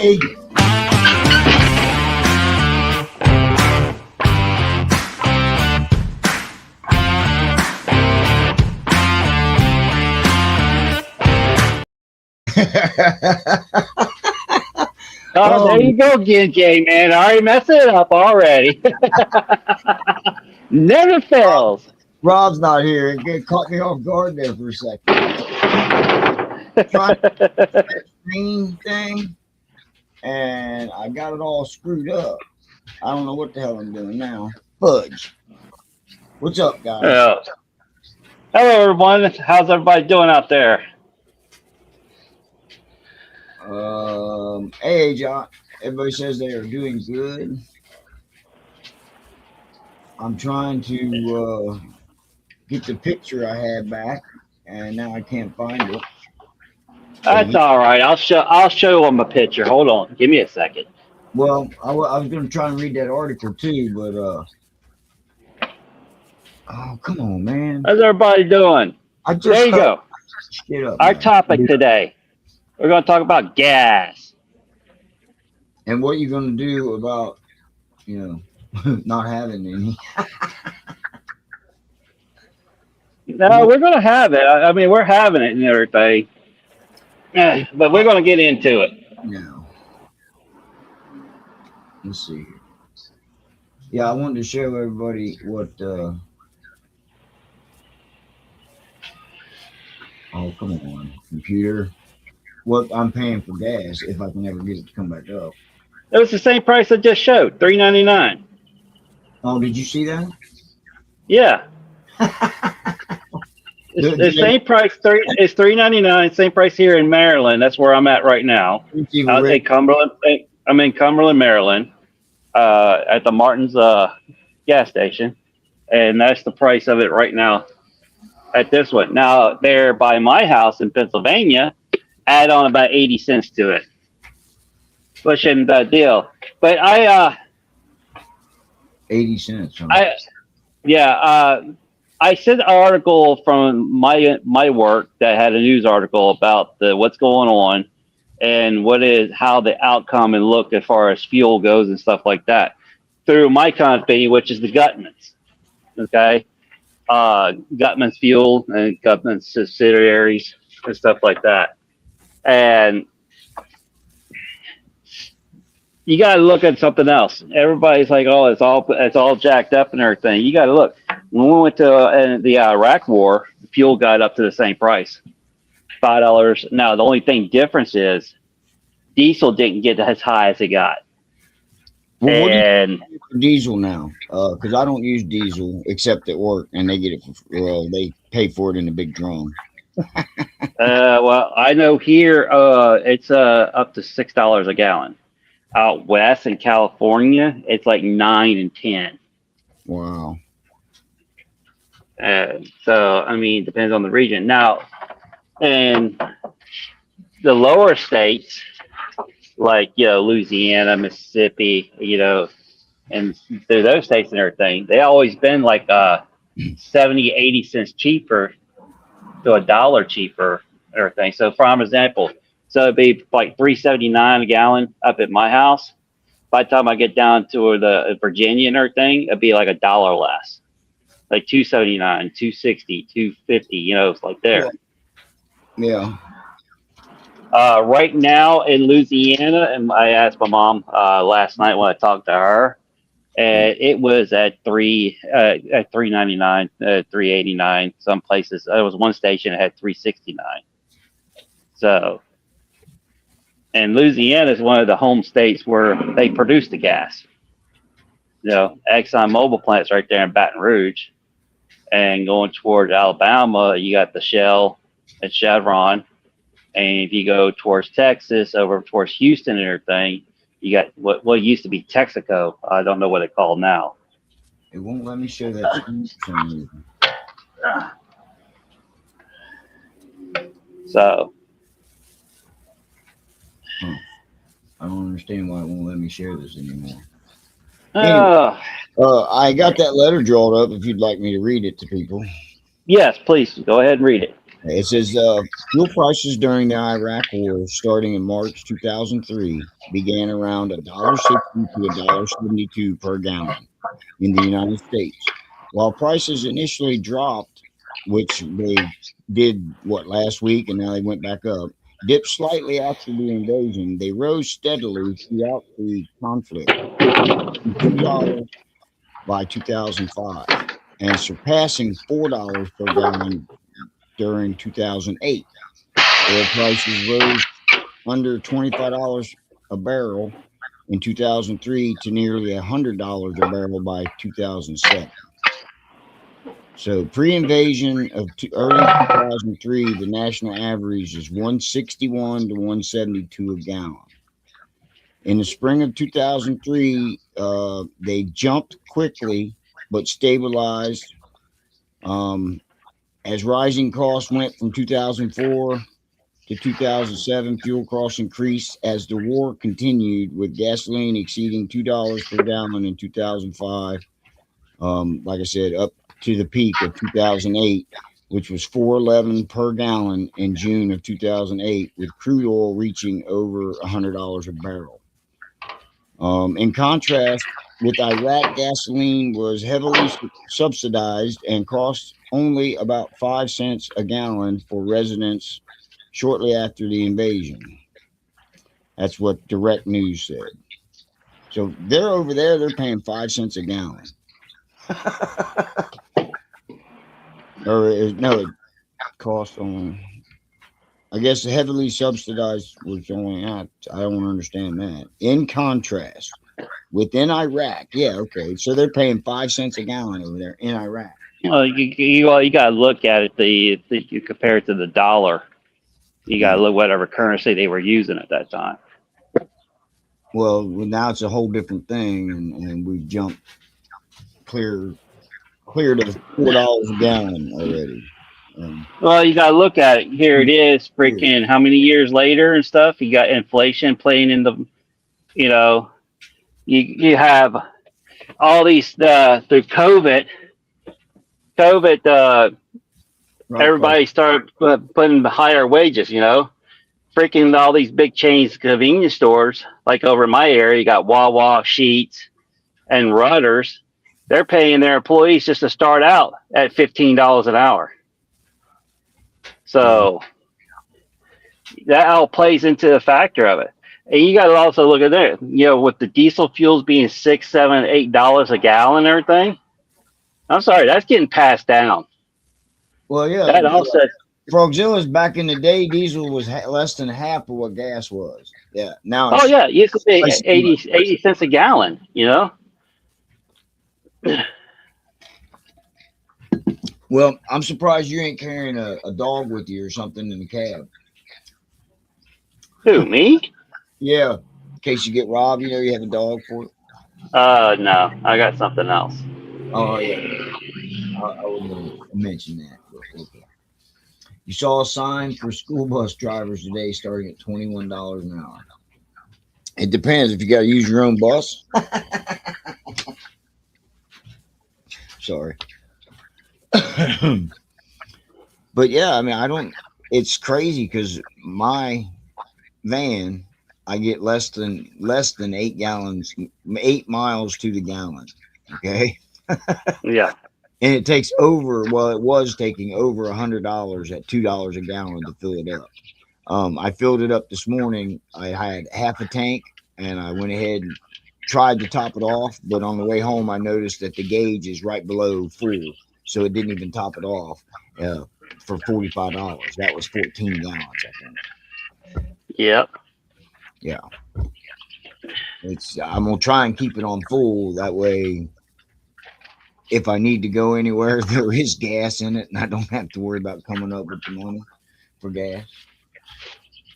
everybody. Oh, there you go, Genjay, man. I already messed it up already. Never fails. Rob's not here. It caught me off guard there for a second. Trying to screen thing, and I got it all screwed up. I don't know what the hell I'm doing now. Fudge. What's up, guys? Hello, everyone. How's everybody doing out there? Hey, John. Everybody says they are doing good. I'm trying to get the picture I had back, and now I can't find it. That's all right. I'll show them a picture. Hold on. Give me a second. Well, I was going to try and read that article too, but oh, come on, man. How's everybody doing? There you go. Our topic today. We're going to talk about gas. And what you're going to do about, not having any. No, we're going to have it. I mean, we're having it and everything. But we're going to get into it. No. Let's see. Yeah, I wanted to show everybody what. Oh, come on, computer. What I'm paying for gas if I can ever get it to come back up. It was the same price I just showed, $3.99. Oh, did you see that? Yeah. The same price, it's $3.99. Same price here in Maryland. That's where I'm at right now. In Cumberland. I'm in Cumberland, Maryland, at the Martin's gas station, and that's the price of it right now. At this one, now there by my house in Pennsylvania, add on about 80 cents to it, which isn't a deal. But 80 cents. Huh? I sent an article from my work that had a news article about what's going on and how the outcome and look as far as fuel goes and stuff like that through my company, which is the Gutman's. Okay, Gutman's Fuel and Gutman's subsidiaries and stuff like that. And you got to look at something else. Everybody's like, "Oh, it's all jacked up and everything." You got to look. When we went to the Iraq War, fuel got up to the same price, $5. Now the only difference is diesel didn't get as high as it got. Well, and what do you do for diesel now? Because I don't use diesel except at work, and they get it. They pay for it in a big drum. Well, I know here it's up to $6 a gallon. Out west in California, it's like 9 and 10. Wow. So I mean, depends on the region. Now, in the lower states, like Louisiana, Mississippi, and through those states and everything, they always been like 70, 80 cents cheaper to $1 cheaper and everything. So for example, so it'd be like $3.79 a gallon up at my house. By the time I get down to the Virginia and everything, it'd be like $1 less, like $2.79, $2.60, $2.50. It's like there. Yeah. Right now in Louisiana, and I asked my mom last night when I talked to her, and it was at $3.99, $3.89. Some places, there was one station that had $3.69. So, and Louisiana is one of the home states where they produce the gas. Exxon Mobil plant's right there in Baton Rouge, and going towards Alabama, you got the Shell and Chevron. And if you go towards Texas, over towards Houston and everything, you got what used to be Texaco. I don't know what it's called now. It won't let me show that screen for some reason. So. I don't understand why it won't let me share this anymore. Anyway, I got that letter drawn up if you'd like me to read it to people. Yes, please. Go ahead and read it. It says fuel prices during the Iraq War, starting in March 2003, began around $1.60 to $1.72 per gallon in the United States. While prices initially dropped, which they did last week, and now they went back up, dipped slightly after the invasion. They rose steadily throughout the conflict, $2 by 2005, and surpassing $4 per gallon during 2008. Oil prices rose under $25 a barrel in 2003 to nearly $100 a barrel by 2007. So pre-invasion of early 2003, the national average is 161 to 172 a gallon. In the spring of 2003, they jumped quickly but stabilized as rising costs went from 2004 to 2007. Fuel costs increased as the war continued, with gasoline exceeding $2 per gallon in 2005. Like I said, up to the peak of 2008, which was $4.11 per gallon in June of 2008, with crude oil reaching over $100 a barrel. In contrast, with Iraq, gasoline was heavily subsidized and cost only about 5 cents a gallon for residents shortly after the invasion. That's what Direct News said. So they're over there, they're paying 5 cents a gallon. No, it cost only, I guess heavily subsidized was only, I don't understand that. In contrast, within Iraq, yeah, okay, so they're paying 5 cents a gallon over there in Iraq. Well, you got to look at it. You compare it to the dollar. You got to look whatever currency they were using at that time. Well, now it's a whole different thing, and we've jumped clear to $4 a gallon already. Well, you got to look at it. Here it is, freaking how many years later and stuff. You got inflation playing in the, you have all these through COVID. Everybody started putting higher wages. Freaking all these big chains, convenience stores, like over in my area, you got Wawa, Sheetz, and Rudders. They're paying their employees just to start out at $15 an hour. So that all plays into the factor of it. And you got to also look at that, with the diesel fuels being $6, $7, $8 a gallon and everything. I'm sorry, that's getting passed down. Well, yeah. That also. Frogzilla's back in the day, diesel was less than half of what gas was. Yeah. Now. Oh yeah, you could pay 80 cents a gallon. Well, I'm surprised you ain't carrying a dog with you or something in the cab. Who, me? Yeah. In case you get robbed, you have a dog for it. No, I got something else. Oh yeah. I wouldn't mention that. Okay. You saw a sign for school bus drivers today starting at $21 an hour. It depends if you got to use your own bus. Sorry. But yeah, I mean, it's crazy because my van, I get less than 8 gallons, 8 miles to the gallon. Okay. Yeah. And it takes it was taking over $100 at $2 a gallon to fill it up. I filled it up this morning. I had half a tank and I went ahead and tried to top it off. But on the way home, I noticed that the gauge is right below full. So it didn't even top it off for $45. That was 14 gallons, I think. Yep. Yeah. I'm going to try and keep it on full. That way, if I need to go anywhere, there is gas in it, and I don't have to worry about coming up with the money for gas.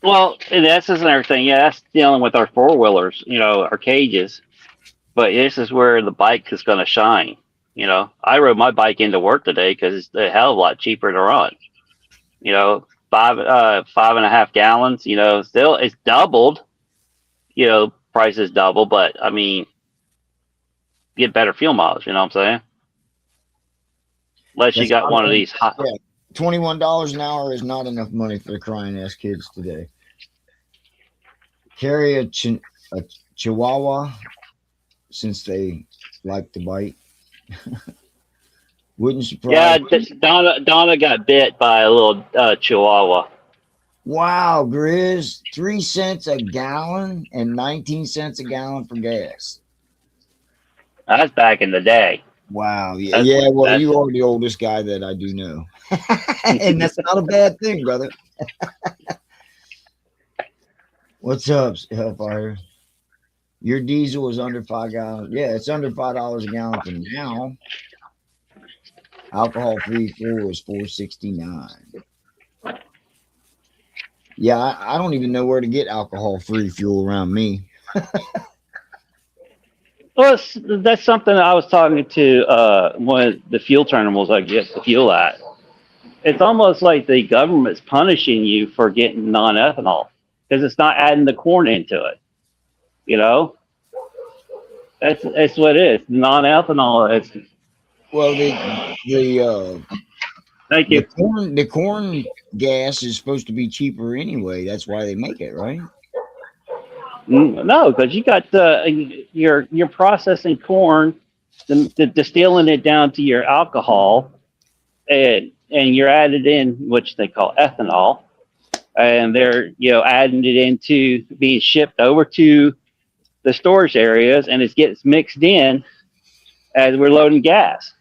Well, and that's another thing. Yeah, that's dealing with our four-wheelers, our cages. But this is where the bike is going to shine. I rode my bike into work today because it's a hell of a lot cheaper to run. 5.5 gallons. Still it's doubled. Price is double, but I mean, get better fuel mileage. You know what I'm saying? Unless you got one of these hot. Yeah. $21 an hour is not enough money for the crying ass kids today. Carry a chihuahua since they like to bite. Wouldn't Yeah, surprise. Donna got bit by a little chihuahua. Wow, Grizz, 3 cents a gallon and 19 cents a gallon for gas. That's back in the day. Wow. Yeah. That's Yeah. Well, that's you are the oldest guy that I do know. And that's not a bad thing, brother. What's up, Hellfire? Your diesel is under $5. Yeah, it's under $5 a gallon for now. Alcohol-free fuel is $4.69. Yeah, I don't even know where to get alcohol-free fuel around me. well, that's something I was talking to one of the fuel terminals I get the fuel at. It's almost like the government's punishing you for getting non-ethanol because it's not adding the corn into it. You know, that's what it is. Non-ethanol is. Well, the Thank you. the corn gas is supposed to be cheaper anyway. That's why they make it, right? No, because you got you're processing corn, distilling it down to your alcohol, and you're adding in which they call ethanol, and they're adding it into being shipped over to the storage areas, and it gets mixed in as we're loading gas.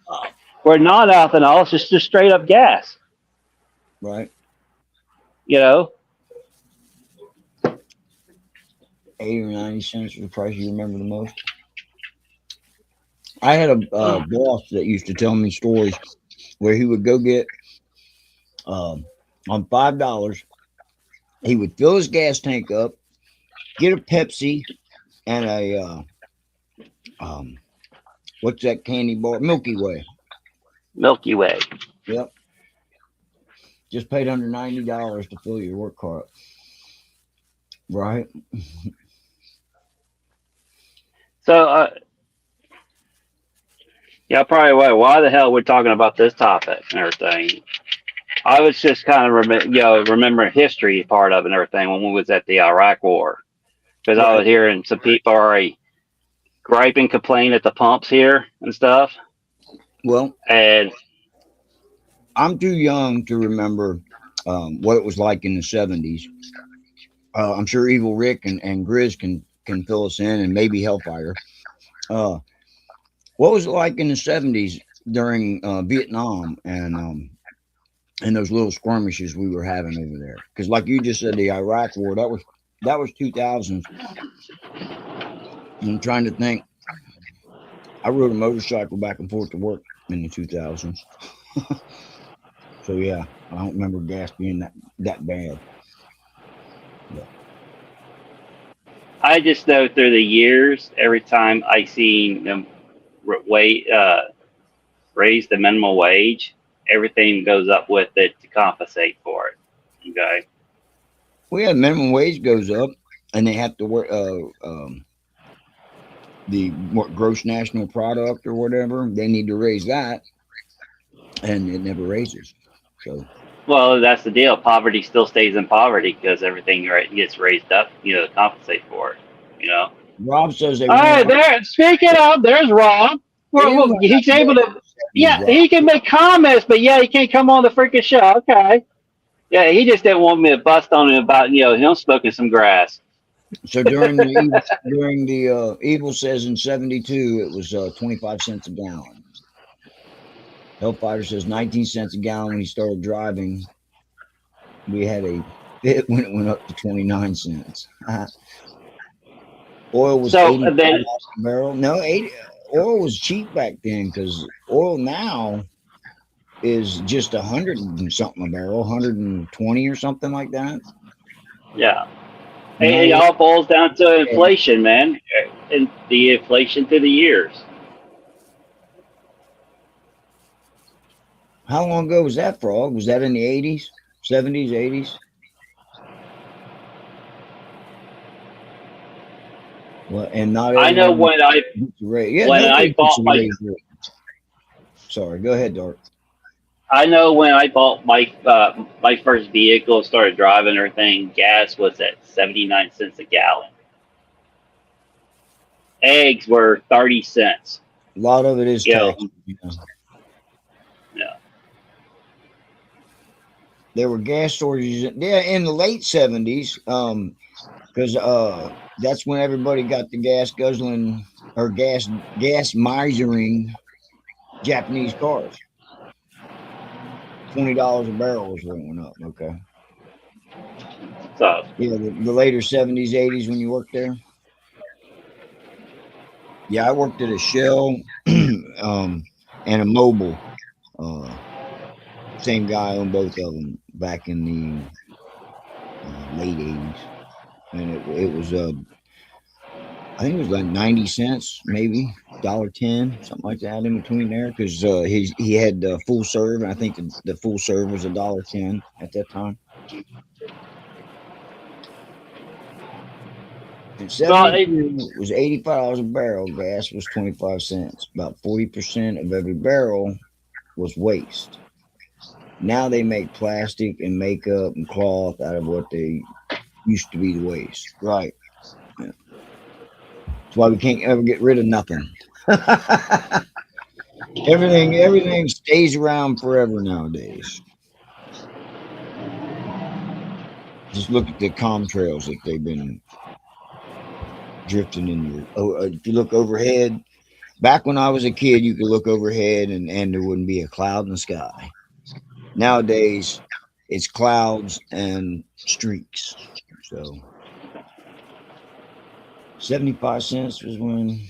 Where non-ethanol is just straight up gas. Right. 80 or 90 cents was the price you remember the most. I had a boss that used to tell me stories where he would go get on $5. He would fill his gas tank up, get a Pepsi and a what's that candy bar? Milky Way. Milky Way. Yep. Just paid under $90 to fill your work cart. Right. So, yeah, probably why the hell we're talking about this topic and everything. I was just kind of remembering history part of it and everything when we was at the Iraq War, because I was hearing some people already griping, complaining at the pumps here and stuff. Well, and I'm too young to remember what it was like in the 70s. I'm sure Evil Rick and Grizz can fill us in, and maybe Hellfire. What was it like in the 70s during Vietnam and those little skirmishes we were having over there? Because like you just said, the Iraq War, that was 2000s. I'm trying to think. I rode a motorcycle back and forth to work in the 2000s. So yeah, I don't remember gas being that bad. Yeah. I just know through the years, every time I seen them raise the minimum wage, everything goes up with it to compensate for it. Okay. Well, yeah, minimum wage goes up, and they have to work the gross national product or whatever. They need to raise that, and it never raises. So. Well, that's the deal. Poverty still stays in poverty because everything gets raised up, to compensate for it. Rob says they. All right, there. Speaking of, there's Rob. He's able to. Yeah, he can make comments, but yeah, he can't come on the freaking show. Okay. Yeah, he just didn't want me to bust on him about him smoking some grass. So during the Evil says in 72 it was 25 cents a gallon. Hellfire says 19 cents a gallon when he started driving. We had a bit when it went up to 29 cents. Oil was 80 a barrel. No, oil was cheap back then because oil now is just 100 and something a barrel, 120 or something like that. Yeah. It all boils down to inflation, man, and the inflation through the years. How long ago was that, Frog? Was that in the 80s, 70s, 80s? Well, and not. I know when I bought my. Sorry, go ahead, Dark. I know when I bought my first vehicle, started driving everything, gas was at 79 cents a gallon. Eggs were 30 cents. A lot of it is You know, tax. You know. yeah. There were gas shortages. Yeah, in the late 70s. Because that's when everybody got the gas guzzling or gas misering Japanese cars. $20 a barrel was what went up. Okay. So Yeah, the later 70s, 80s when you worked there. Yeah, I worked at a Shell and a Mobile. Same guy owned both of them back in the late 80s. And it was I think it was like 90 cents, maybe $1.10, something like that in between there, because he had full serve, and I think the full serve was $1.10 at that time. In well, 72 it was $85 a barrel. Gas was 25 cents. About 40% of every barrel was waste. Now they make plastic and makeup and cloth out of what they used to be the waste. Right. Yeah. That's why we can't ever get rid of nothing. Everything stays around forever nowadays. Just look at the contrails that they've been drifting in. If you look overhead, back when I was a kid, you could look overhead and there wouldn't be a cloud in the sky. Nowadays, it's clouds and streaks. So 75 cents was when,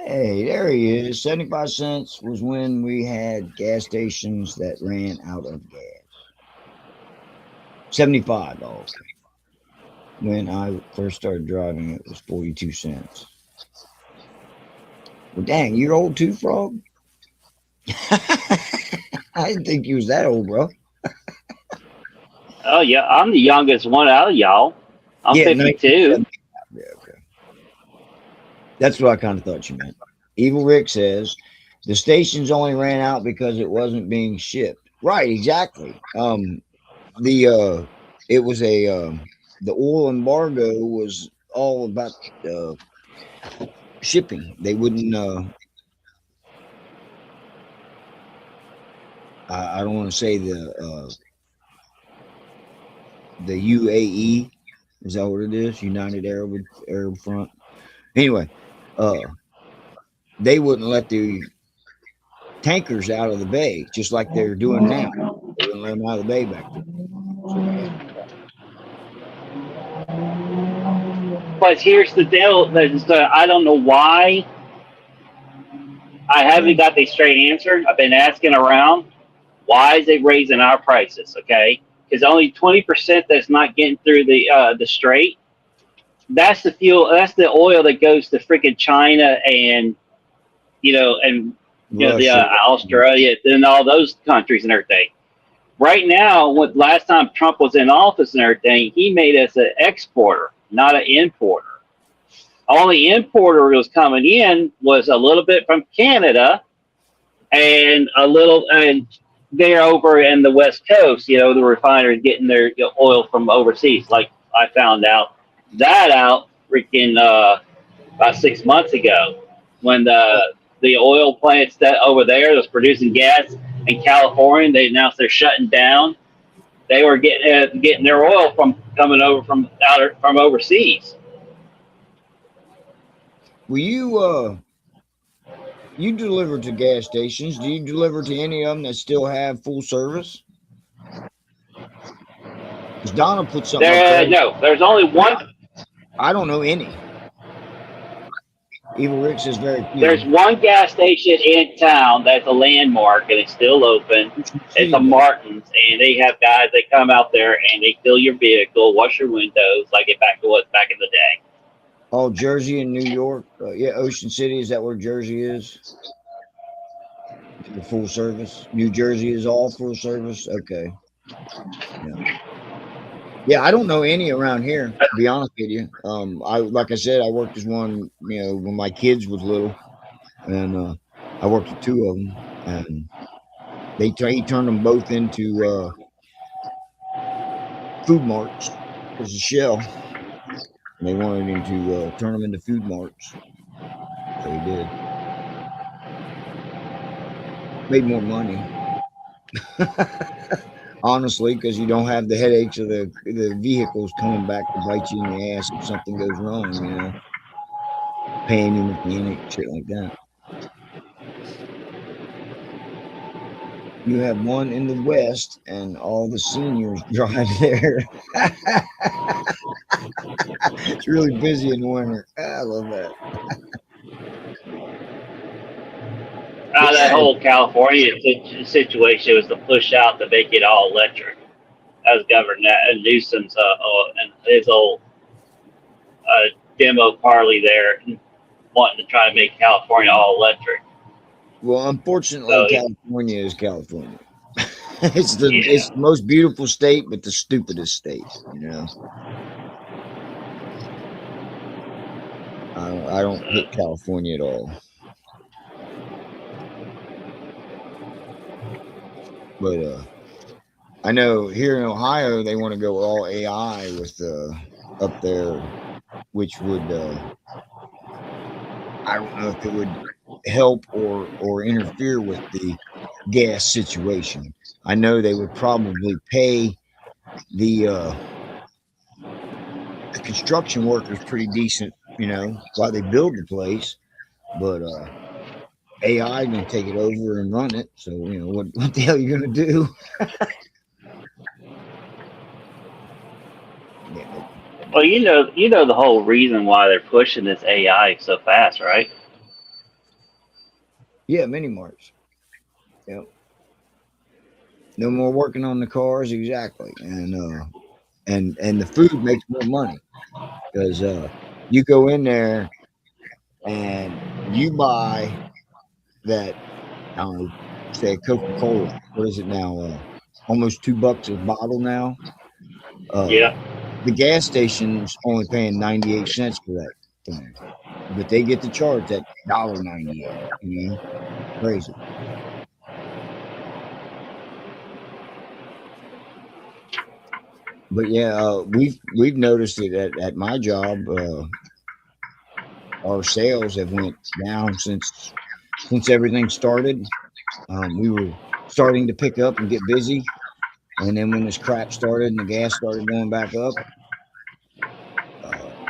hey, there he is. 75 cents was when we had gas stations that ran out of gas. $75. When I first started driving, it was 42 cents. Well, dang, you're old too, Frog? I didn't think you was that old, bro. oh yeah, I'm the youngest one out of y'all. I'm Yeah, 52. Yeah, okay. That's what I kind of thought you meant. Evil Rick says the stations only ran out because it wasn't being shipped. Right, exactly. It was the oil embargo was all about shipping. They wouldn't. I don't want to say the UAE. Is that what it is? United Arab Front. Anyway, they wouldn't let the tankers out of the bay, just like they're doing now. They wouldn't let them out of the bay back then. But here's the deal: I don't know why. I haven't got the straight answer. I've been asking around. Why is it raising our prices? Okay, because only 20% that's not getting through the strait. That's the fuel. That's the oil that goes to freaking China and the Australia and all those countries and everything. Right now, last time Trump was in office and everything, he made us an exporter, not an importer. Only importer was coming in was a little bit from Canada and they're over in the West Coast, the refineries getting their oil from overseas. Like I found out freaking about 6 months ago when the oil plants that over there was producing gas in California, they announced they're shutting down. They were getting their oil coming over from overseas. Will you deliver to gas stations? Do you deliver to any of them that still have full service? Because Donna put something up there. No, there's only one. I don't know any. Evil Rick says very few. There's one gas station in town that's a landmark and it's still open. It's a Martin's, and they have guys that come out there and they fill your vehicle, wash your windows, like it back to what back in the day. Oh, Jersey and New York. Yeah, Ocean City. Is that where Jersey is? The full service. New Jersey is all full service. Okay. Yeah, I don't know any around here, to be honest with you. Like I said, I worked as one, when my kids was little, and I worked with two of them, and He turned them both into food marts because of Shell. And they wanted him to turn them into food marts. So he did. Made more money. Honestly, because you don't have the headaches of the vehicles coming back to bite you in the ass if something goes wrong, you know. Paying your mechanic, shit like that. You have one in the West, and all the seniors drive there. It's really busy in the winter. I love that. That whole California situation was to push out to make it all electric. That was Governor Newsom's and his old demo parley there, wanting to try to make California all electric. Well, unfortunately, California is California. It's the most beautiful state, but the stupidest state. You know, I don't hate California at all. But I know here in Ohio they want to go all AI with up there, which would I don't know if it would help or interfere with the gas situation. I know they would probably pay the construction workers pretty decent, you know, while they build the place, but AI gonna take it over and run it. So you know what the hell are you gonna do? Yeah. Well, you know the whole reason why they're pushing this AI so fast, right? Yeah, mini marts. Yep. No more working on the cars, exactly, and the food makes more money because you go in there and you buy that, I don't know, say Coca-Cola. What is it now? Almost $2 a bottle now. Yeah. The gas station's only paying 98 cents for that thing, but they get to charge that $1.98. You know, crazy. But yeah, we've noticed it at my job. Our sales have went down since everything started. We were starting to pick up and get busy, and then when this crap started and the gas started going back up,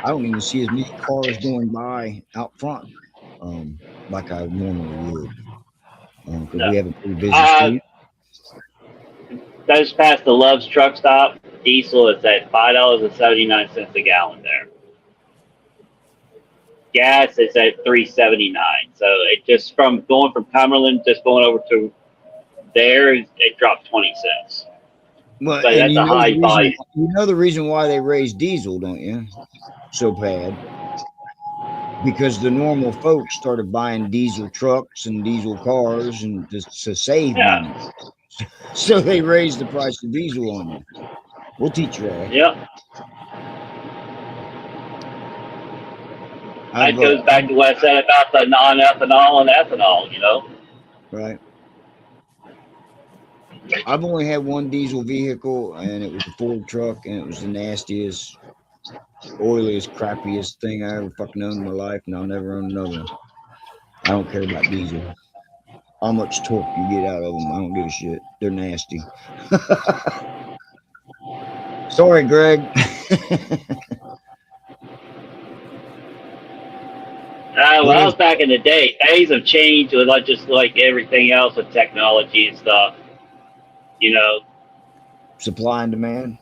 I don't even see as many cars going by out front like I normally would, because we have a pretty busy street. Just past the Love's truck stop, diesel is at $5.79 a gallon there. Gas is at $3.79. So it just from Cumberland, just going over to there, it dropped 20 cents. Well, but and that's a high volume. You know the reason why they raised diesel, don't you? So bad. Because the normal folks started buying diesel trucks and diesel cars and just to save money. So they raised the price of diesel on you. We'll teach you that. Yep. That goes back to what I said about the non-ethanol and ethanol, you know? Right. I've only had one diesel vehicle, and it was a Ford truck, and it was the nastiest, oiliest, crappiest thing I ever fucking owned in my life, and I'll never own another one. I don't care about diesel. How much torque you get out of them, I don't give a shit. They're nasty. Sorry, Greg. When I was back in the day, days have changed with just like everything else with technology and stuff. You know, supply and demand.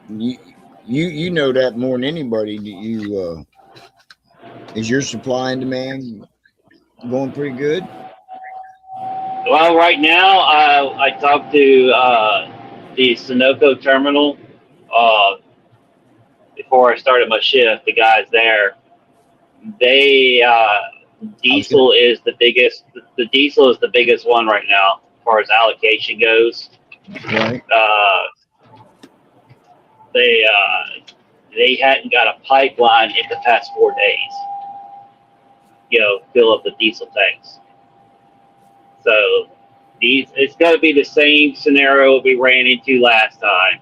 You know that more than anybody. You is your supply and demand going pretty good? Well, right now I talked to the Sunoco terminal before I started my shift. The guys there, they diesel is the biggest. The diesel is the biggest one right now as far as allocation goes. Right. They hadn't got a pipeline in the past 4 days. You know, fill up the diesel tanks. So it's going to be the same scenario we ran into last time.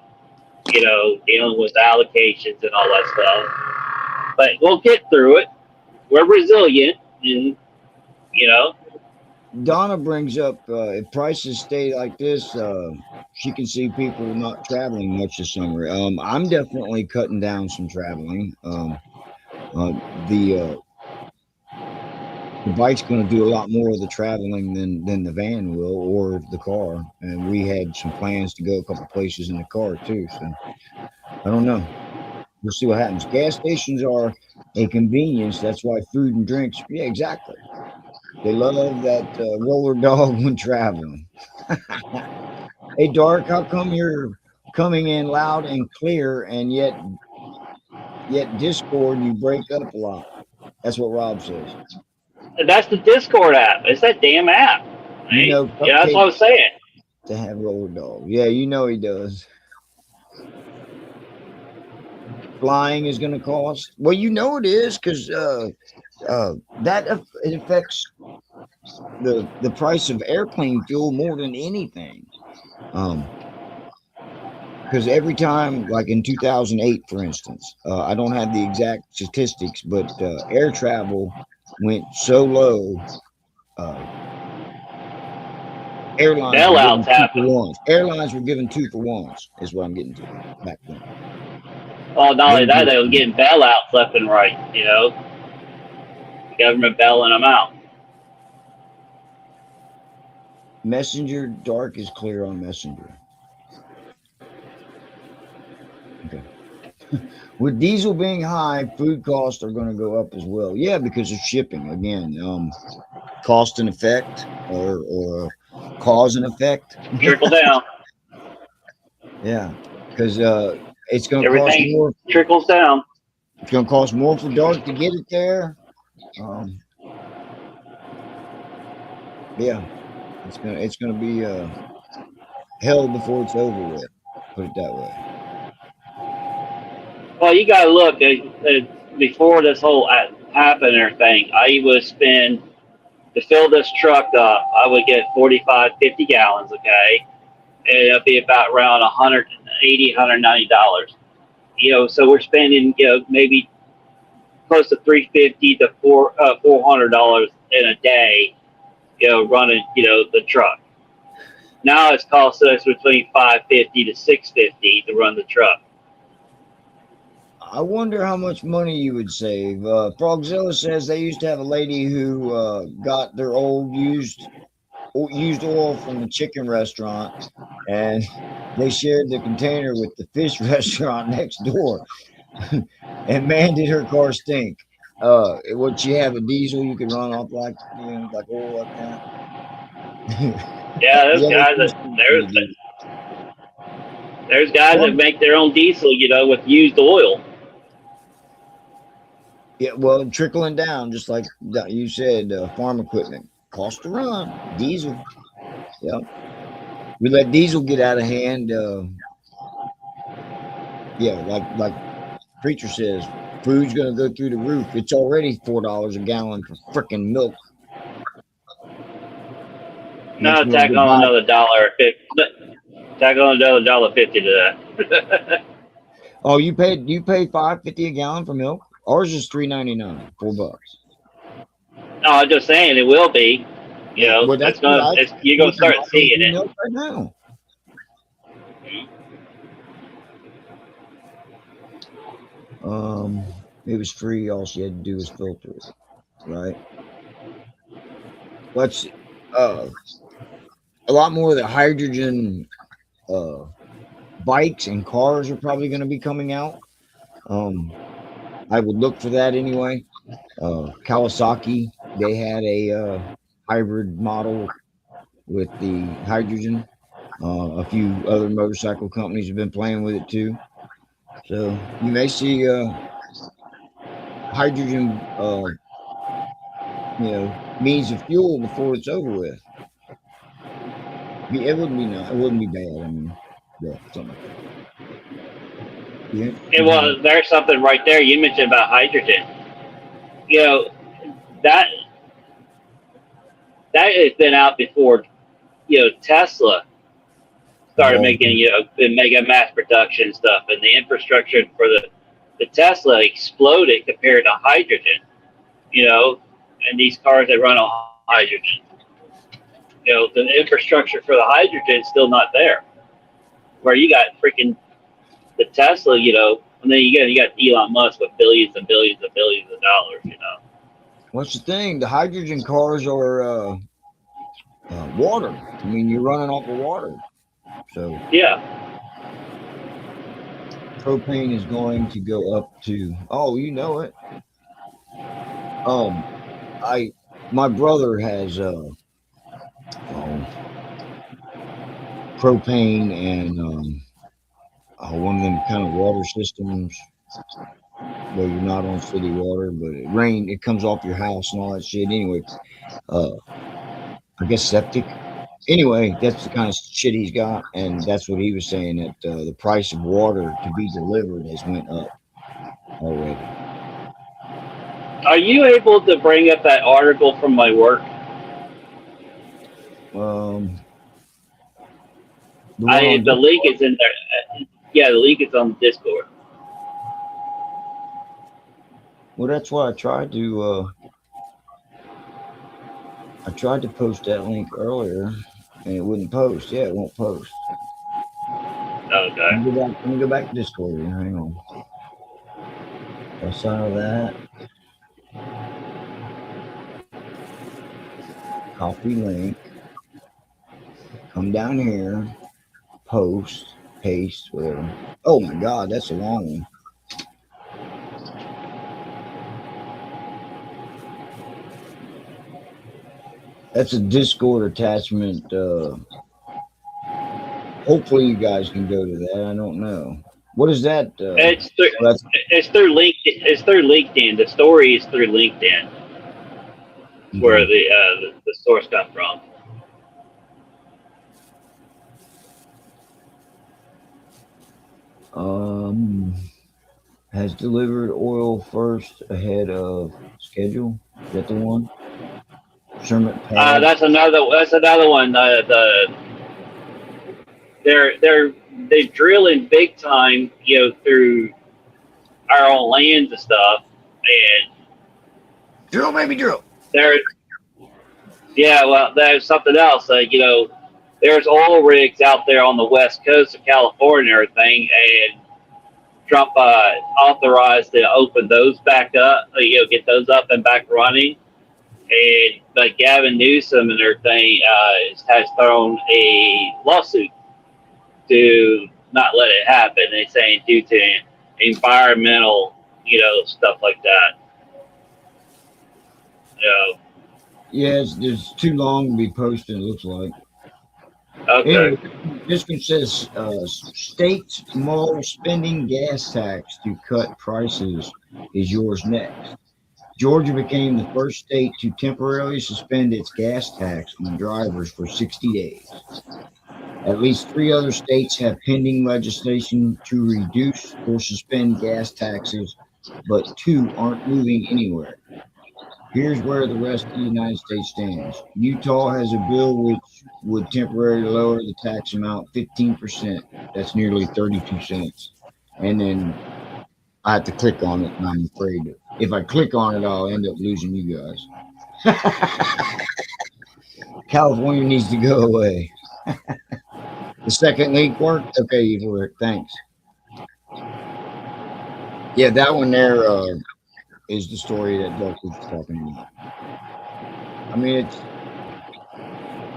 Dealing with allocations and all that stuff. But we'll get through it. We're resilient, and Donna brings up if prices stay like this, she can see people not traveling much this summer. I'm definitely cutting down some traveling. The bike's going to do a lot more of the traveling than the van will or the car. And we had some plans to go a couple places in the car too. So I don't know. We'll see what happens. Gas stations are a convenience. That's why food and drinks. Yeah, exactly. They love that roller dog when traveling. Hey, Dark, how come you're coming in loud and clear, and yet Discord you break up a lot? That's what Rob says. that's the Discord app. It's that damn app. Right? You know, That's what I was saying. To have roller dog. Yeah, you know he does. Flying is going to cost. Well, you know it is because it affects the price of airplane fuel more than anything. Because every time, like in 2008, for instance, I don't have the exact statistics, but air travel went so low. Airlines Bailouts happen. Airlines were given 2-for-1s, is what I'm getting to back then. Oh, not only that, they were getting bailouts left and right. The government bailing them out. Messenger Dark is clear on Messenger. Okay. With diesel being high, food costs are going to go up as well. Yeah, because of shipping. Again, cost and effect or cause and effect. Trickle down. Yeah, because it's going to cost Everything more. Trickles down. It's going to cost more for Dark to get it there. Yeah, it's gonna be hell before it's over with. Put it that way. Well, you got to look before this whole happened and everything. I would spend to fill this truck up. I would get 45, 50 gallons. Okay, and it'll be about around $180, $190. So we're spending maybe close to $350 to $400 in a day. Running the truck. Now it's costing us between $550 to $650 to run the truck. I wonder how much money you would save. Frogzilla says they used to have a lady who got their old used oil from the chicken restaurant, and they shared the container with the fish restaurant next door. And man, did her car stink. Would she have a diesel you could run off like oil like that? Yeah, there's guys that make their own diesel, with used oil. Yeah, well, trickling down, just like you said, farm equipment cost to run. Diesel. Yep. We let diesel get out of hand. Like Preacher says, food's going to go through the roof. It's already $4 a gallon for frickin' milk. No, tack on another $1.50. Tack on another $1.50 to that. Oh, you paid $5.50 a gallon for milk? Ours is $3.99, $4. No, I'm just saying it will be. Well, you're gonna start seeing it right now. It was free. All she had to do was filter it, right? Let's a lot more of the hydrogen bikes and cars are probably going to be coming out. I would look for that anyway. Kawasaki, they had a hybrid model with the hydrogen. A few other motorcycle companies have been playing with it too. So you may see hydrogen, means of fuel before it's over with. It wouldn't be bad. I mean, yeah, something like that. Yeah. Well, there's something right there. You mentioned about hydrogen. That it's been out before, Tesla started making, mega mass production stuff, and the infrastructure for the Tesla exploded compared to hydrogen, and these cars that run on hydrogen. The infrastructure for the hydrogen is still not there. Where you got freaking the Tesla, and then you got Elon Musk with billions and billions and billions of dollars, What's the thing? The hydrogen cars are water. I mean, you're running off of water. So yeah. Propane is going to go up to, oh, you know it. My brother has propane and one of them kind of water systems where you're not on city water, but it comes off your house and all that shit. Anyway, I guess septic. Anyway, that's the kind of shit he's got, and that's what he was saying, that the price of water to be delivered has went up already. Are you able to bring up that article from my work? The link is in there. Yeah, the link is on Discord. Well, that's why I tried to post that link earlier, and it wouldn't post. Yeah, it won't post. Okay. Let me go back to Discord here. Hang on. Outside of that, copy link. Come down here, post, paste, whatever. Oh my God, that's a long one. That's a Discord attachment. Hopefully you guys can go to that. I don't know. What is that? It's through LinkedIn. It's through LinkedIn. The story is through LinkedIn, where the source comes from. Has delivered oil first ahead of schedule. Is that the one? Sherman Pad. That's another one. They're drilling big time, through our own lands and stuff, and drill, baby, drill. There's something else. There's oil rigs out there on the west coast of California and everything, and Trump authorized to open those back up, get those up and back running. But Gavin Newsom and everything has thrown a lawsuit to not let it happen. They're saying due to environmental, stuff like that. Yeah, it's too long to be posted, it looks like. Okay. Anyway, this one says states mull spending gas tax to cut prices is yours next. Georgia became the first state to temporarily suspend its gas tax on drivers for 60 days. At least 3 other states have pending legislation to reduce or suspend gas taxes, but 2 aren't moving anywhere. Here's where the rest of the United States stands. Utah has a bill which would temporarily lower the tax amount 15%. That's nearly 32 cents. And then I have to click on it, and I'm afraid if I click on it, I'll end up losing you guys. California needs to go away. The second link worked? Okay, it worked. Thanks. Yeah, that one there is the story that Doug was talking about. I mean,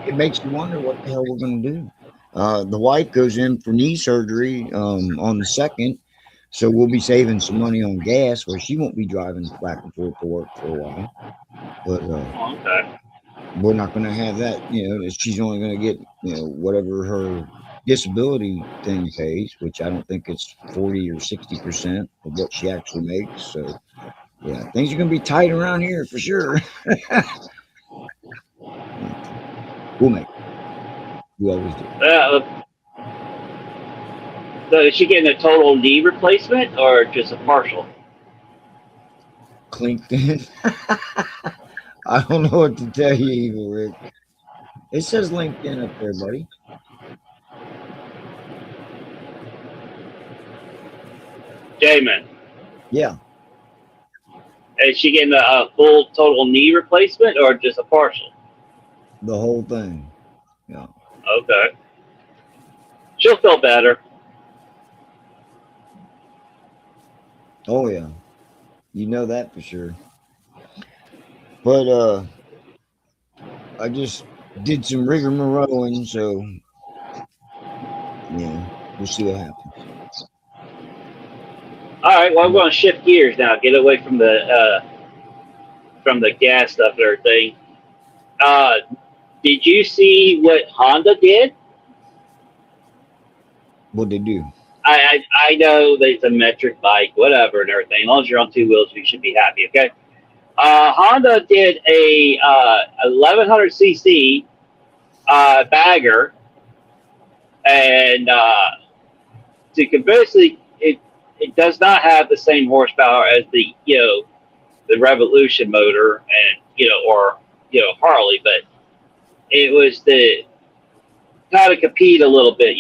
it makes you wonder what the hell we're going to do. The wife goes in for knee surgery on the 2nd, so we'll be saving some money on gas, where she won't be driving back and forth to work for a while. But we're not going to have that. She's only going to get whatever her disability thing pays, which I don't think it's 40 or 60% of what she actually makes. So yeah, things are going to be tight around here for sure. We'll make it. We always do. So is she getting a total knee replacement or just a partial? Clinked in. I don't know what to tell you, Evil Rick. It says LinkedIn up there, buddy. Jamin, Yeah, is she getting a full total knee replacement or just a partial? the whole thing. Yeah. Okay. She'll feel better. Oh yeah. You know that for sure. But I just did some rigmaroling, so yeah, we'll see what happens. All right. Well, I'm going to shift gears now. Get away from the gas stuff and everything. Did you see what Honda did? What they do? I know that it's a metric bike, whatever, and everything. As long as you're on two wheels, you should be happy. Okay. Honda did a 1100cc bagger, and to basically it does not have the same horsepower as the the Revolution motor and or Harley, but it was the kind of compete a little bit,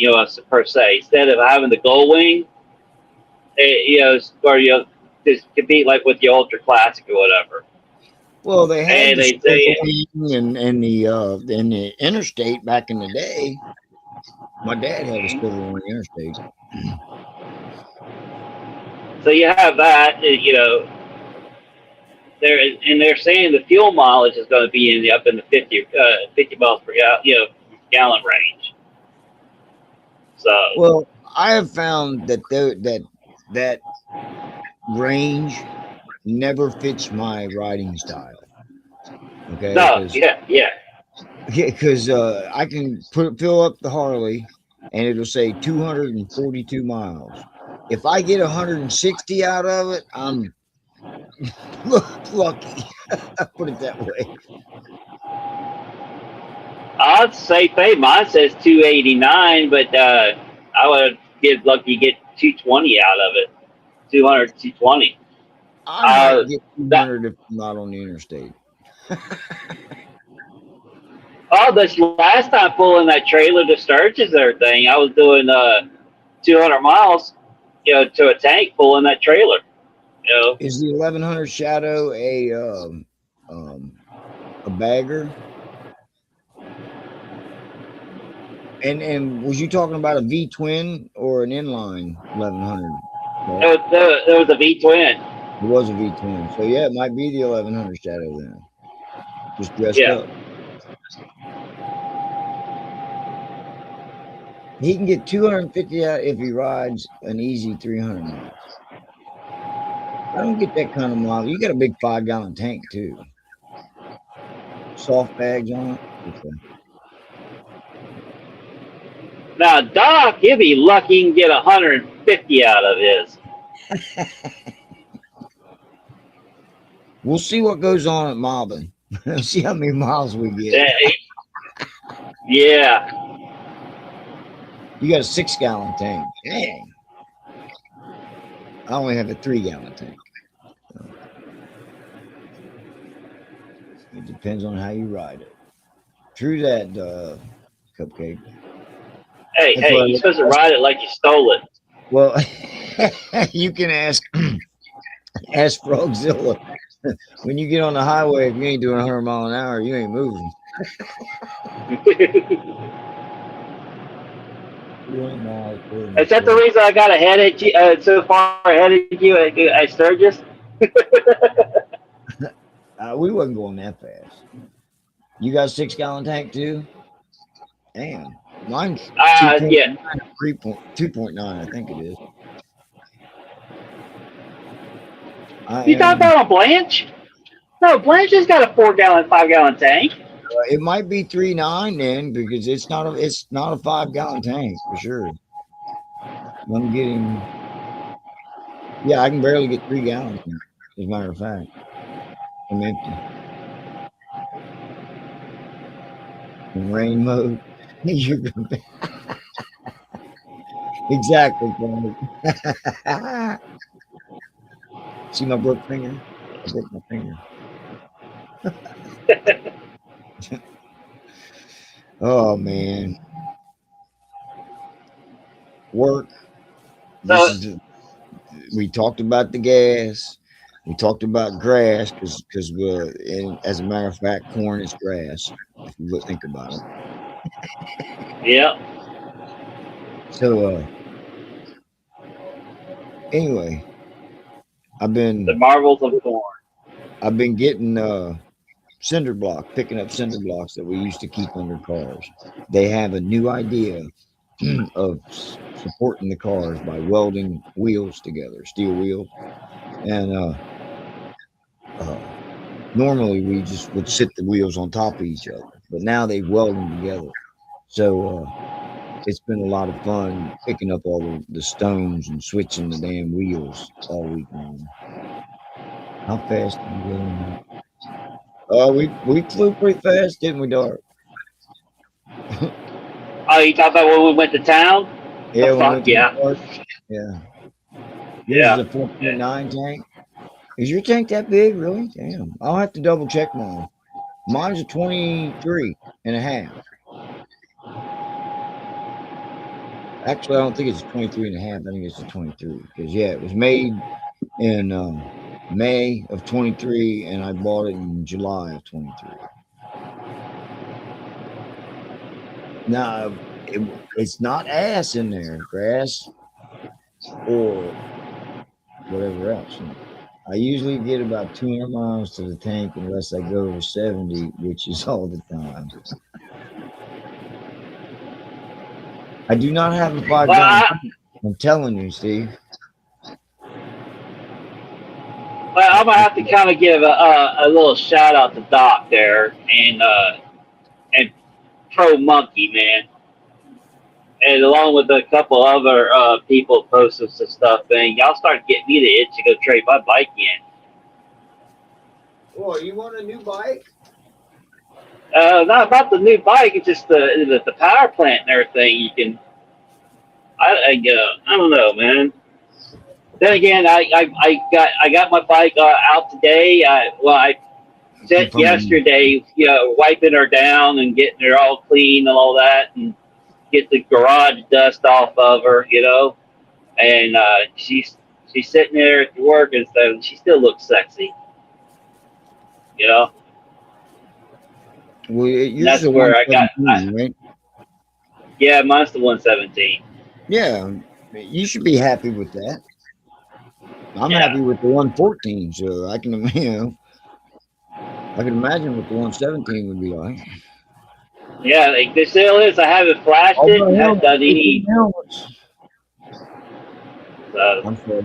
per se. Instead of having the Gull Wing, or just compete like with the Ultra Classic or whatever. Well, they had And the they and the Interstate back in the day. My dad had a Silver Wing Interstate. so you have that, they're saying the fuel mileage is going to be up in the 50 miles per gallon range. So Well, I have found that that range never fits my riding style. Okay. no, yeah. Because I can fill up the Harley, and it'll say 242 miles. If I get 160 out of it, I'm lucky. Put it that way. I'd say mine says 289, but I would get lucky to get 220 out of it. 200, 220. I might get 200 if I'm not on the interstate. Oh, this last time pulling that trailer to Sturgis and everything, I was doing 200 miles, to a tank pulling that trailer. Is the 1100 Shadow a bagger? And was you talking about a V twin or an inline 1100? There was a V twin. It was a V twin, so yeah, it might be the 1100 Shadow then. Just dressed up. He can get 250 out if he rides an easy 300 miles. I don't get that kind of mile. You got a big 5-gallon tank too. Soft bags on it. Okay. Now, Doc, you'll be lucky you can get 150 out of his. We'll see what goes on at Malvern. See how many miles we get. Yeah. You got a 6-gallon tank. Dang. I only have a 3-gallon tank. It depends on how you ride it. True that, Cupcake. Hey, you're supposed to ride it like you stole it. Well, you can ask Frogzilla. When you get on the highway, if you ain't doing 100 miles an hour, you ain't moving. Is that the reason I got ahead of you, so far ahead of you at Sturgis? We wasn't going that fast. You got a 6-gallon tank too? Damn. Mine's 2.9, 2.9, I think it is. You talking about a Blanche? No, Blanche has got a 4-gallon, 5-gallon tank. It might be 3.9 then, because it's not a 5-gallon tank for sure. I'm getting, I can barely get 3 gallons now, as a matter of fact. I'm empty. In rain mode. You're gonna be exactly. See my broke finger? I broke my finger. Oh man, work. This So, is we talked about the gas. We talked about grass because and as a matter of fact, corn is grass. If you think about it. yeah, So anyway, I've the been marvels of corn. I've been getting picking up cinder blocks that we used to keep under cars. They have a new idea of supporting the cars by welding wheels together, steel wheels, and uh, normally we just would sit the wheels on top of each other, but now they weld them together. So it's been a lot of fun picking up all the stones and switching the damn wheels all week long. How fast did we go in that? We flew pretty fast, didn't we, Dart? Oh, you talking about when we went to town? Yeah, The when we fuck went to the yeah, park. Yeah. Yours is yeah. a 4.9 tank. Is your tank that big, really? Damn. I'll have to double check mine. Mine's a 23 and a half. Actually, I don't think it's a 23 and a half. I think it's a 23. Because, yeah, it was made in May of 23, and I bought it in July of 23. Now, it's not ass in there, grass or whatever else. I usually get about 200 miles to the tank unless I go to 70, which is all the time. I do not have a 5 gallon. Well, I'm telling you, Steve. I'm gonna have to kind of give a little shout out to Doc there and Pro Monkey man, and along with a couple other people posting some stuff. And y'all started getting me the itch to go trade my bike in. Oh, you want a new bike? Not about the new bike. It's just the power plant and everything. You can. I don't know, man. Then again, I got my bike out today. I spent From yesterday, wiping her down and getting her all clean and all that, and get the garage dust off of her, And she's sitting there at work and stuff, and she still looks sexy, you know. well, And yours is that's a where I 117, right? yeah, mine's the 117. Yeah, you should be happy with that. I'm Yeah, happy with the 114, so I can, I can imagine what the 117 would be like. yeah. Like the sale is, I haven't flashed All it the and haven't helmets, done any. helmets. Uh, I'm sorry.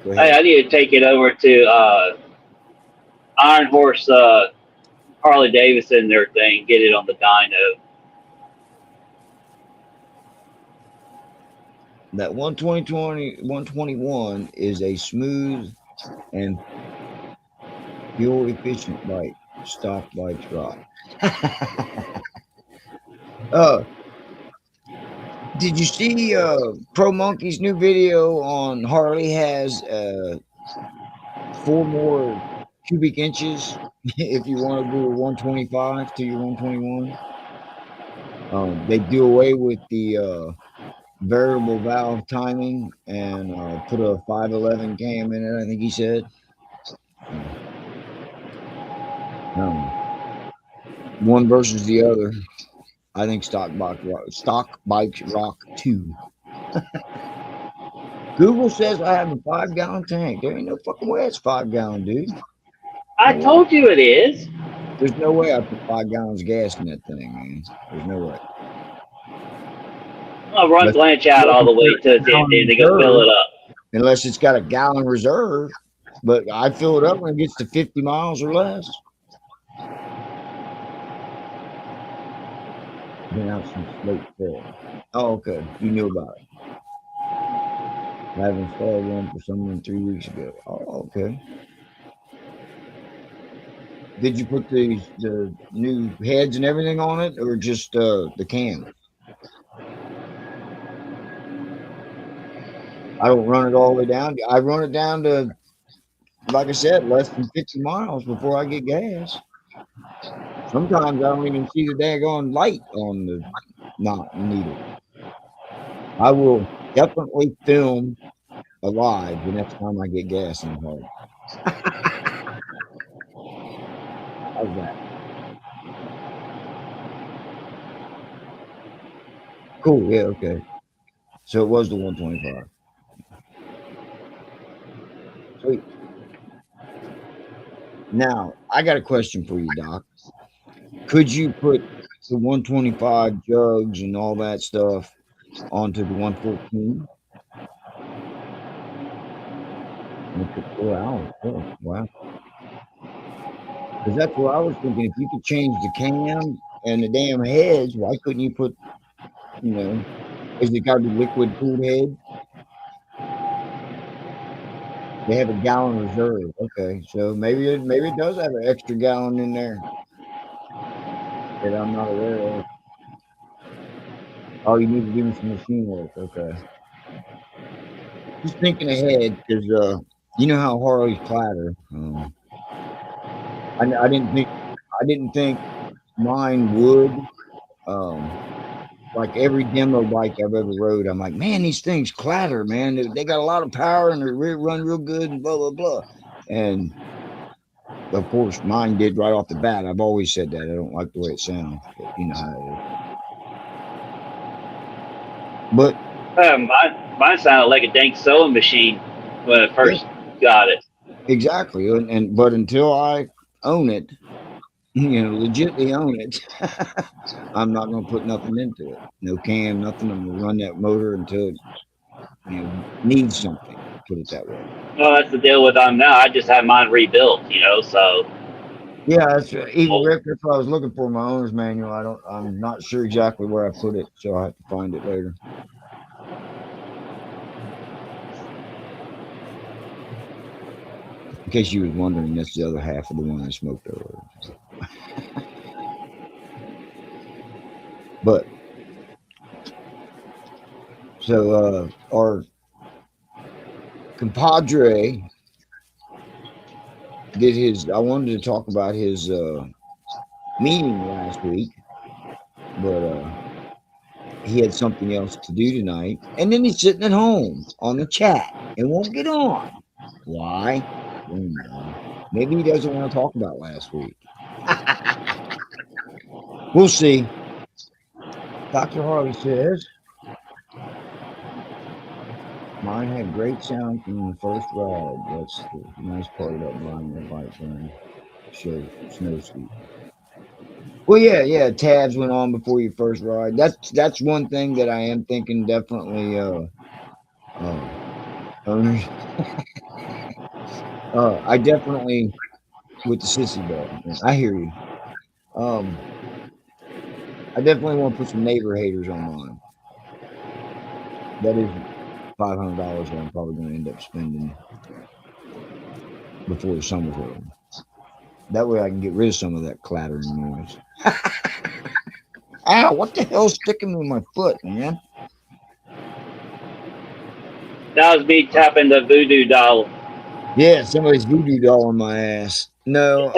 Go I, ahead. I need to take it over to Iron Horse Harley Davidson and everything, get it on the dyno. That 121 is a smooth and fuel efficient bike. Stock bikes rock. uh, did you see Pro Monkey's new video on Harley has 4 more cubic inches if you want to do a 125 to your 121? They do away with the variable valve timing and put a 511 cam in it, I think he said. One versus the other. I think stock bikes rock too. Google says I have a 5 gallon tank. There ain't no fucking way it's 5 gallon, dude. I No way. told you it is. There's no way I put 5 gallons of gas in that thing, man. There's no way. I'll run Unless, Blanche out all the way to the end to go fill it up. unless it's got a gallon reserve. But I fill it up when it gets to 50 miles or less. Been out since late fall. Oh, okay. You knew about it. I have installed one for someone 3 weeks ago. Oh, okay. Did you put the new heads and everything on it, or just the cam? I don't run it all the way down. I run it down to, like I said, less than 50 miles before I get gas. Sometimes I don't even see the daggone light on the not needle. I will definitely film alive the next time I get gas in the car. How's that? Cool. Yeah. Okay. So it was the 125. Sweet. Now I got a question for you, Doc. Could you put the 125 jugs and all that stuff onto the 114? And it took 4 hours. Oh, wow. Because that's what I was thinking. If you could change the cam and the damn heads, why couldn't you put, is it got to be liquid cooled head? They have a gallon reserve. Okay, so maybe it does have an extra gallon in there that I'm not aware of. Oh, you need to give me some machine work. Okay. Just thinking ahead because you know how Harleys clatter. I didn't think mine would. Like every demo bike I've ever rode, I'm like, man, these things clatter, man. They got a lot of power and they run real good and blah blah blah. And of course, mine did right off the bat. I've always said that I don't like the way it sounds, but you know how it is. But Mine sounded like a dank sewing machine when I first got it. exactly, but until I own it, legitly own it, I'm not going to put nothing into it. No cam, nothing. I'm going to run that motor until it needs something. Put it that way. Well, that's the deal with now. I just have mine rebuilt, so. Yeah, that's even Rick. That's what I was looking for. My owner's manual. I'm not sure exactly where I put it, so I have to find it later. In case you was wondering, that's the other half of the one I smoked earlier. But so our compadre did his. I wanted to talk about his meeting last week, but he had something else to do tonight, and then he's sitting at home on the chat and won't get on. Why? Maybe he doesn't want to talk about last week. We'll see. Dr. Harley says, mine had great sound from the first ride. That's the nice part about buying that bike during snow ski. Well, yeah. Tabs went on before your first ride. That's one thing that I am thinking definitely. I definitely with the sissy belt. I hear you. I definitely want to put some neighbor haters on mine. That is $500 that I'm probably going to end up spending before the summer's over. That way I can get rid of some of that clattering noise. Ow, what the hell's sticking with my foot, man? That was me tapping the voodoo doll. Yeah, somebody's voodoo doll on my ass. No,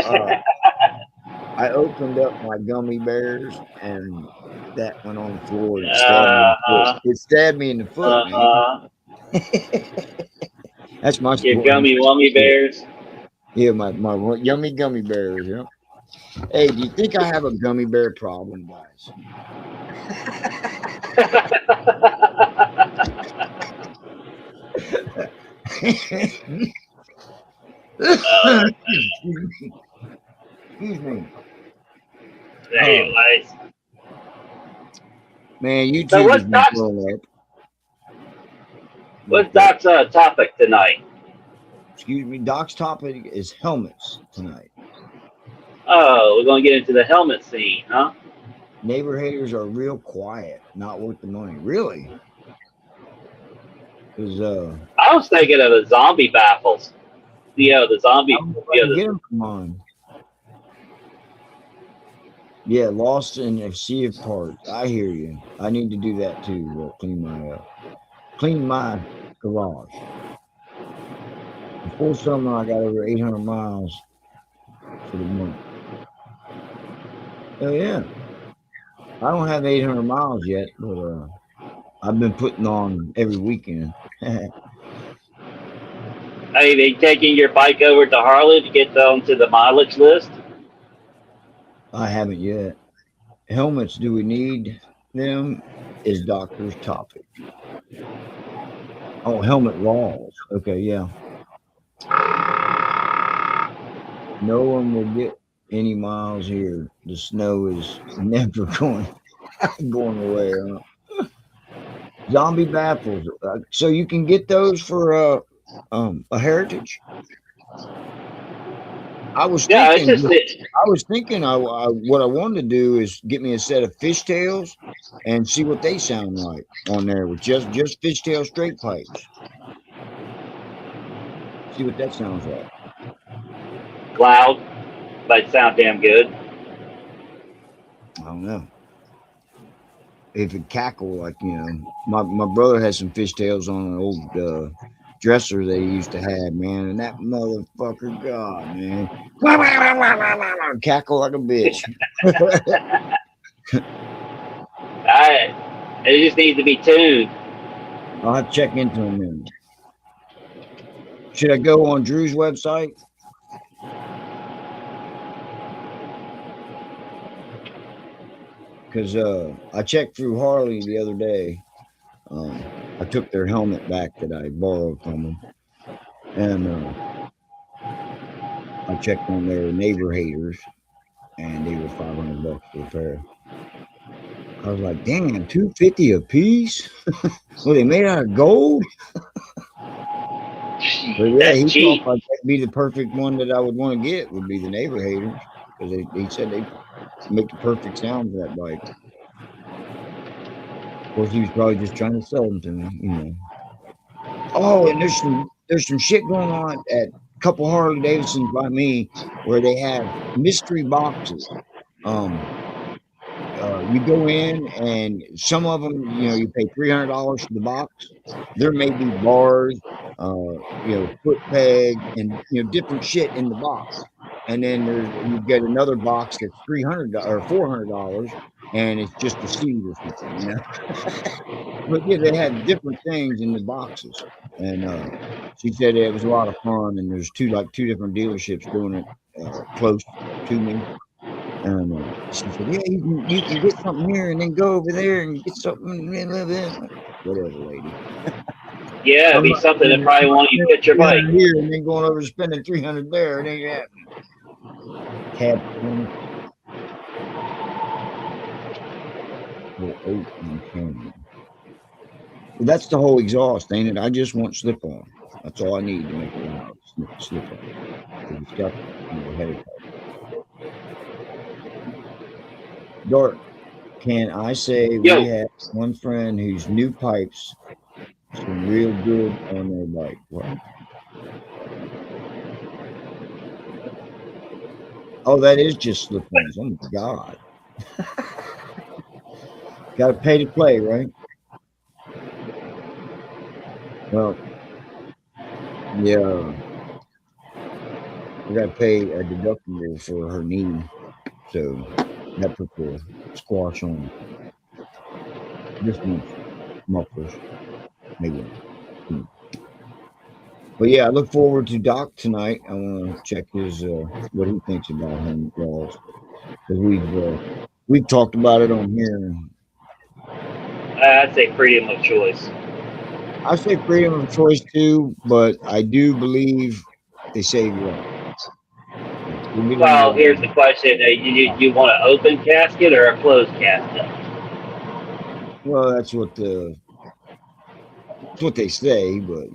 I opened up my gummy bears and that went on the floor and it stabbed me in the foot. It stabbed me in the foot, man. That's my Your gummy bears. Yeah, my yummy gummy bears, yeah. Hey, do you think I have a gummy bear problem, guys? Excuse me. Anyways. Man, YouTube So has been blowing up. What's Doc's topic tonight? Excuse me. Doc's topic is helmets tonight. Oh, we're going to get into the helmet scene, huh? Neighbor haters are real quiet, not worth the money. Really? Because I was thinking of the zombie baffles. The zombie. Get them from mine. Yeah, lost in a sea of parts. I hear you. I need to do that too. Clean my garage. Before summer, I got over 800 miles for the month. Oh yeah. I don't have 800 miles yet, but I've been putting on every weekend. Are you taking your bike over to Harley to get onto the mileage list? I haven't yet. Helmets, do we need them? Is doctor's topic. Oh, helmet laws. Okay, yeah. No one will get any miles here. The snow is never going away. Zombie baffles. So you can get those for a heritage. I was Yeah, it's thinking. just it. I was thinking. What I wanted to do is get me a set of fishtails and see what they sound like on there with just fishtail straight pipes. See what that sounds like. Loud, but sound damn good. I don't know if it cackle like My brother has some fishtails on an old dresser they used to have, man, and that motherfucker, God, man, cackle like a bitch. It just needs to be tuned. I'll have to check into them then. Should I go on Drew's website? Because I checked through Harley the other day. I took their helmet back that I borrowed from them, and I checked on their neighbor haters, and they were $500 for a pair. I was like, damn, $250 a piece? Well, they made out of gold? But yeah, That's he cheap. thought that'd be the perfect one that I would want to get would be the neighbor haters, because he said they make the perfect sound for that bike. Of course, he was probably just trying to sell them to me. Oh, and there's some shit going on at a couple Harley Davidsons by me where they have mystery boxes. You go in, and some of them, you pay $300 for the box. There may be bars, foot peg, and different shit in the box. And then you get another box that's $300 or $400, and it's just a seat or something. But yeah, they had different things in the boxes, and she said it was a lot of fun. And there's two different dealerships doing it close to me. And she said, "Yeah, you can get something here, and then go over there and get something." Whatever, lady. Yeah, it'd I'm be not something that spending probably want you to fit your bike. 300 here and then going over and spending 300 there. It ain't happening. Cab 20. Well, that's the whole exhaust, ain't it? I just want slip on. That's all I need to make it loud. Slip on. It's got header pipe. Dark. Can I say we Yo, have one friend whose new pipes some real good on their bike? What? Oh, that is just slip-ons. Oh my God. Got to pay to play, right? Well, yeah. We got to pay a deductible for her knee, so that put the squash on this month's mufflers, maybe. But yeah, I look forward to Doc tonight. I want to check his what he thinks about him laws, because we've talked about it on here. I'd say freedom of choice. I say freedom of choice too, but I do believe they save your life. Well, here's the question: you want an open casket or a closed casket? Well, that's what they say, but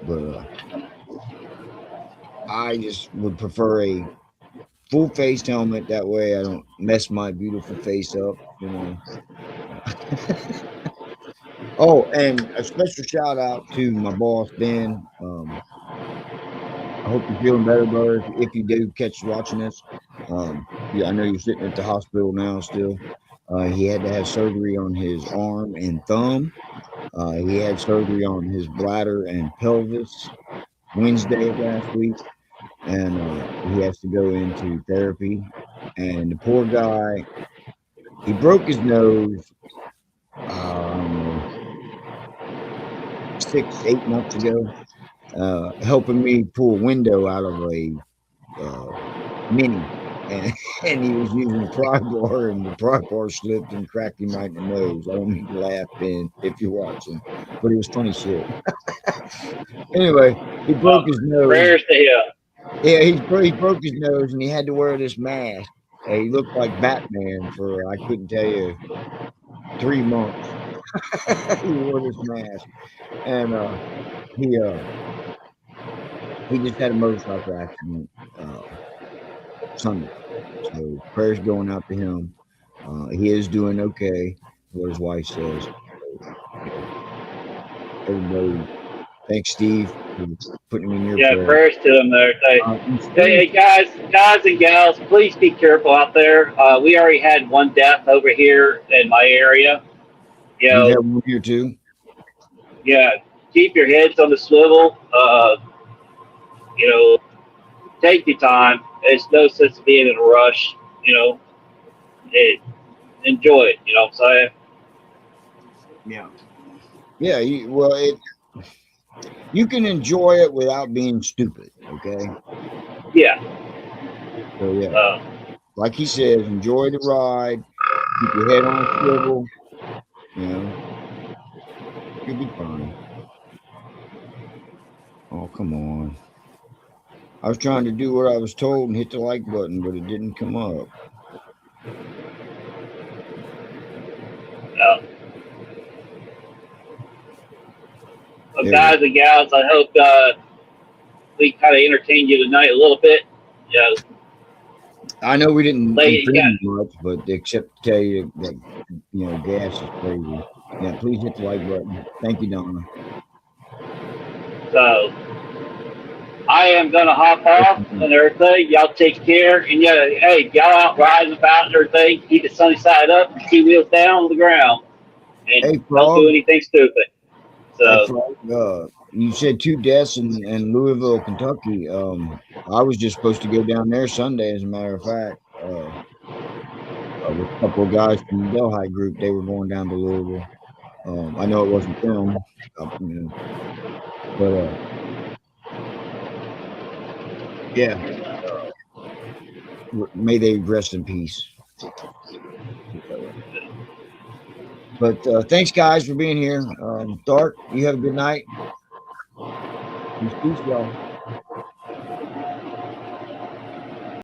but I just would prefer a full face helmet. That way, I don't mess my beautiful face up. Oh, and a special shout out to my boss Ben. I hope you're feeling better, brother. If you do catch watching this, yeah, I know you're sitting at the hospital now still. He had to have surgery on his arm and thumb. He had surgery on his bladder and pelvis Wednesday of last week. and he has to go into therapy. And the poor guy, he broke his nose, I don't know, 6, 8 months ago, helping me pull a window out of a Mini, and, and he was using a pry bar, and the pry bar slipped and cracked him right in the nose. I don't mean to laugh, Ben, if you're watching, but it was funny shit. Anyway, he broke his nose. Prayers to him. Yeah, he broke his nose, and he had to wear this mask. He looked like Batman for, I couldn't tell you, 3 months. He wore this mask, and he just had a motorcycle accident Sunday. So prayers going out to him. He is doing okay, what his wife says. Everybody, thanks, Steve, for putting me in your prayer. Prayers to him there. Hey, guys and gals, please be careful out there. We already had one death over here in my area. You have one here too? Yeah, keep your heads on the swivel. Take your time. There's no sense of being in a rush. Enjoy it. You know what I'm saying? Yeah. Yeah. You can enjoy it without being stupid. Okay. Yeah. So yeah, like he says, enjoy the ride. Keep your head on a swivel. You'll be fine. Oh, come on. I was trying to do what I was told and hit the like button, but it didn't come up. Well, guys and gals, I hope we kind of entertained you tonight a little bit. I know we didn't entertain much, but except to tell you that gas is crazy. Yeah, please hit the like button. Thank you, Donna. So I am gonna hop off and everything. Y'all take care, and hey, y'all out riding about and everything. Keep the sunny side up, 2 wheels down on the ground, and don't do anything stupid. So you said 2 deaths in Louisville, Kentucky. I was just supposed to go down there Sunday, as a matter of fact. With a couple of guys from the Delhi group, they were going down to Louisville. I know it wasn't them, but yeah. May they rest in peace. But thanks, guys, for being here. Dark, you have a good night. Peace, y'all.